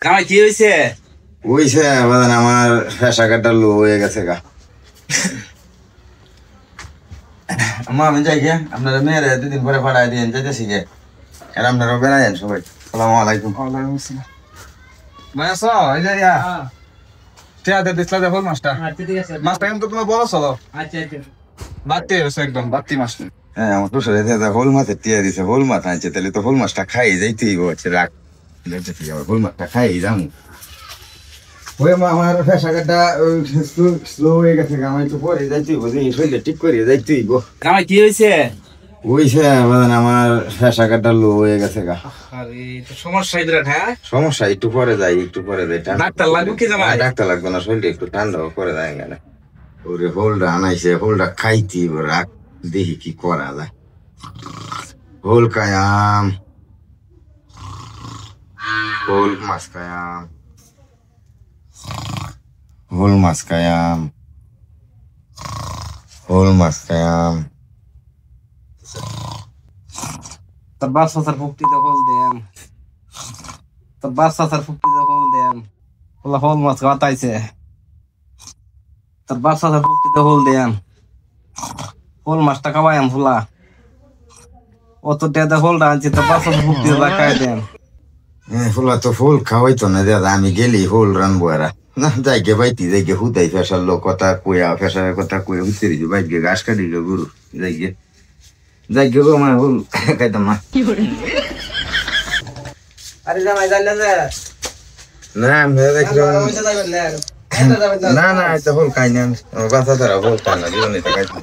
কামাই কি হয়েছে? হইছে বাদান আমার ফেসা কাটা লো হয়ে গেছে গা। আম্মা আমি যাই গে, আপনারা মেয়েরা 2 দিন পরে পাঠাই দিন, যাইতেছি গে। আর আপনারাও বেড়াইন সবাই। আসসালামু আলাইকুম। ওয়ালাইকুম আসসালাম। ভাই আসো, এই যে ইয়া। টিয়াতে দিছলা দেখো মাছটা। আচ্ছা ঠিক আছে। মাছটা কিন্তু তুমি বড় চলো। আচ্ছা আচ্ছা। বাতি হয়েছে একদম, বাতি মাছ নেই। হ্যাঁ আমার তো সরে দাদা হোল মাছের টিয়া দিছে, হোল মাছ আনছে, তাহলে তো হোল মাছটা খাই যাইতেই হচ্ছে রাখ। যাইতেছি আবার হোল মাছটা খাই যাম। ওই আমার ফেসা কাটা স্লো হয়ে গেছে, আমি একটু পরে যাইতেই বুঝি, শরীরটা ঠিক করে যাইতেই গো। কামাই কি হয়েছে? হইছে বাদান আমার ফেসা কাটা লো হয়ে গেছে গা। আরে তো সমস্যা বিরাট, হ্যাঁ? সমস্যা, একটু পরে যাই, একটু পরে যাই। ডাক্তার লাগবে কি জামাই? ডাক্তার লাগবে না, শরীরটা একটু ঠান্ডা করে যায় গেলে। ওরে হোলটা আনাইছে, হোলটা খাইতি রাখ, দেখি কি করা যায়। হোল কায়াম, হোল মাছ কায়াম, হোল মাছ কায়াম, হোল মাছ কায়াম। তোর বাচ্চা স্যার ফুকটিতে হল দেন। তোর বাচ্চা স্যার ফুকটিতে হল দেন। ওলা হল মাছ কাটাইছে। তোর বাচ্চা স্যার ফুকটিতে হল দেন। হল মাছটা খাওয়াইম ফুলা। অত টেদে হলটা আনছি, তোর বাচ্চা স্যার ফুকটিতে লাগাই দেন। ফুলা তো ফুল খাওয়াইতো না দাদা, আমি গেলি হোল রানবো এরা না, যাইকে বাইতি যাইকে হুদাই ফেসার লোক কথা কইয়া, ফেসার কথা কইয়া হুতে দিবি, বাইকে ঘাস কাটি গরু যাইকে যাইকে গো আমার হোল খাইতাম না। আরে জামাই জানলেন যে না আমি দেখলাম না, না এটা হোল খাই না, আমার বাচ্চা তারা হোল খায় না, জীবনে খাইতাম।